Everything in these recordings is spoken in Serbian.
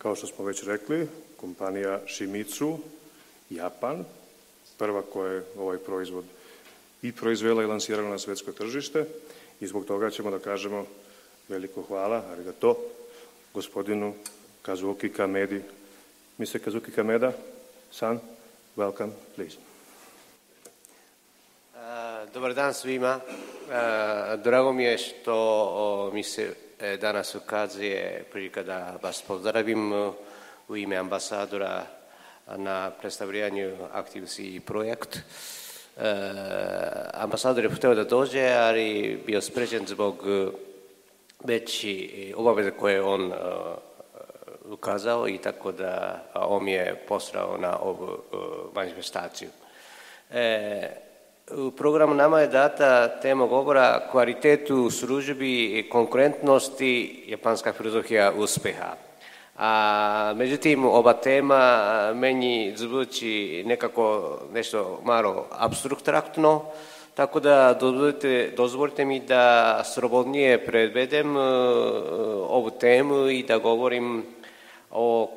Kao što smo već rekli, kompanija Shimizu, Japan, prva koja je ovaj proizvod i proizvela i lansirala na svetsko tržište i zbog toga ćemo da kažemo veliko hvala, arigato, gospodinu Kazuki Kamedi. Mr. Kazuki Kameda-san, welcome, please. Dobar dan svima. Drago mi je što mi se danas ukazuje prilika da vas pozdravim u ime ambasadora na predstavljanju aktivnosti projekt. Ambasador je htio da dođe, ali bio sprečen zbog već obaveze koje on ukazao i tako da on je poslao na ovu manifestaciju. U programu nama je data tema govora kvalitetu službi i konkurentnosti japanska filozofija uspjeha. Međutim, ova tema meni zvuči nekako nešto malo apstraktno, tako da dozvolite mi da slobodnije prevedem ovu temu i da govorim o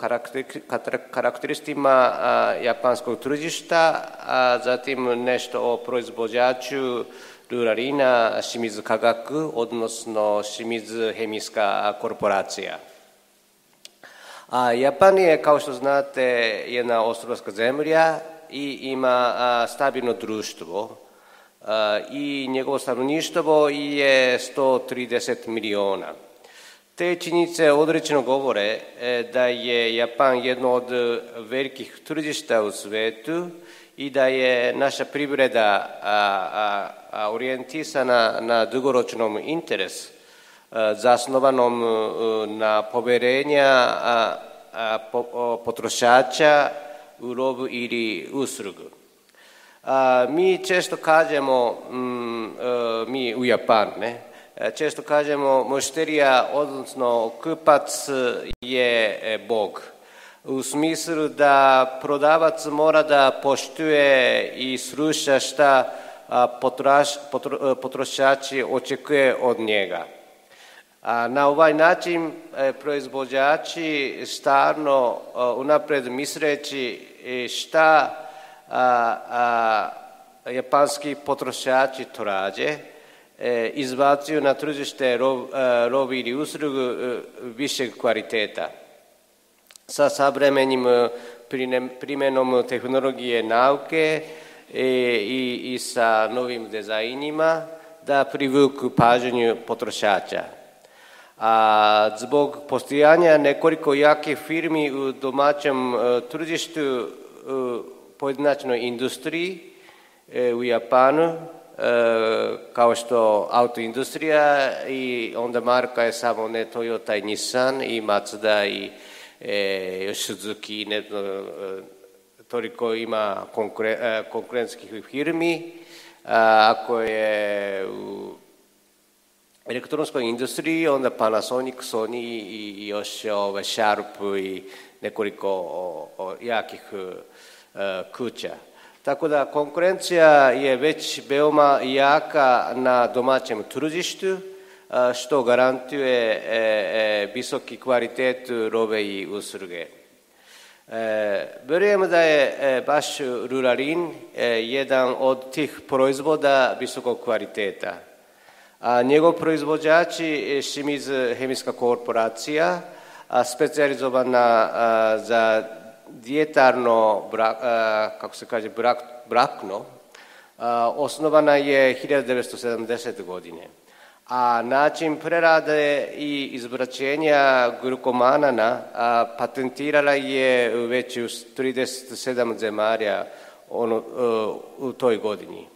karakteristima japanskog tržišta, a zatim nešto o proizvođaču Ruralina Shimizu Kagaku, odnosno Shimizu Hemijska korporacija. Japan je, kao što znate, jedna ostrvska zemlja i ima stabilno društvo i njegovo stanovništvo je 130 miliona. Te činjenice određeno govore da je Japan jedno od velikih tržišta u svijetu i da je naša privreda orijentisana na dugoročnom interesu zasnovanom na povjerenja potrošača u robu ili uslugu. Mi često kažemo, mi u Japanu, često kažemo mušterija, odnosno kupac je Bog. U smislu da prodavac mora da poštuje i sluša šta potrošači očekuje od njega. Na ovaj način proizvođači stalno unaprijed misleći šta japanski potrošači traže, izbacuju na tržište robe ili uslugu višeg kvaliteta. Sa savremenim primjenom tehnologije nauke i sa novim dizajnima da privuku pažnju potrošača. Zbog postojanja nekoliko jakih firmi u domaćem tržištu pojedinačnoj industriji u Japanu, kao što autoindustrija i onda marka je samo ne Toyota i Nissan i Mazda i Suzuki, toliko ima konkurentskih firmi. Ako je u elektronskoj industriji, onda Panasonic, Sony i još Sharp i nekoliko jakih kuća. Tako da konkurencija je već veoma jaka na domaćem tržištu, što garantuje visoki kvalitet robe i usluge. Vjerujem da je baš Ruralin jedan od tih proizvoda visokog kvaliteta. Njegov proizvođač je Shimizu Hemijska korporacija, specijalizovana za dijetarno, kako se kaže, brašno, osnovana je 1970. godine. A način prerade i izbraćenja glukomanana patentirala je već u 37 zemalja u toj godini.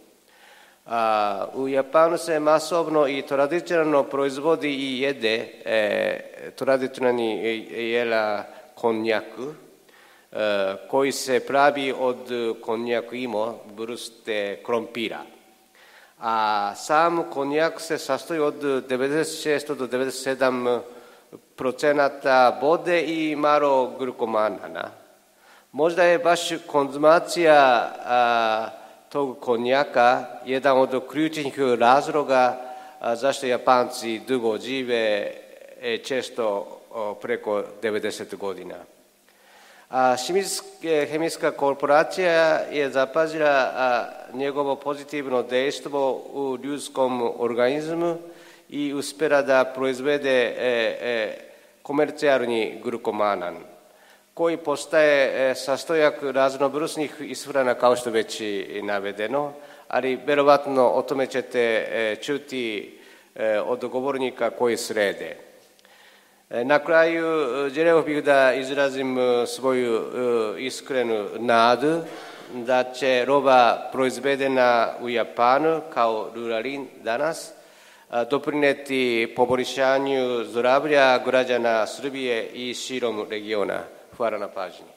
U Japanu se masovno i tradicionalno proizvodi i jede tradicionalni jela konjaku, koji se pravi od konjaku imo vrste krompira. Sam konjak se sastoji od 96 do 97% vode i malo glukomanana. Možda je baš konzumacija tog konjaka jedan od ključnih razloga zašto Japanci dugo žive, često preko 90 godina. Hemijska korporacija je zapazila njegovo pozitivno dejstvo u ljudskom organizmu i uspjela da proizvede komercijalni glukomanan, koji postaje sastojak raznovrsnih ishrana, kao što već i navedeno, ali vjerovatno o tome ćete čuti od govornika koji slijede. Na kraju želeo bih da izrazim svoju iskrenu nadu da će roba proizvedena u Japanu kao ruralin danas doprinijeti poboljšanju zdravlja građana Srbije i širom regiona. Hvala na pažnji.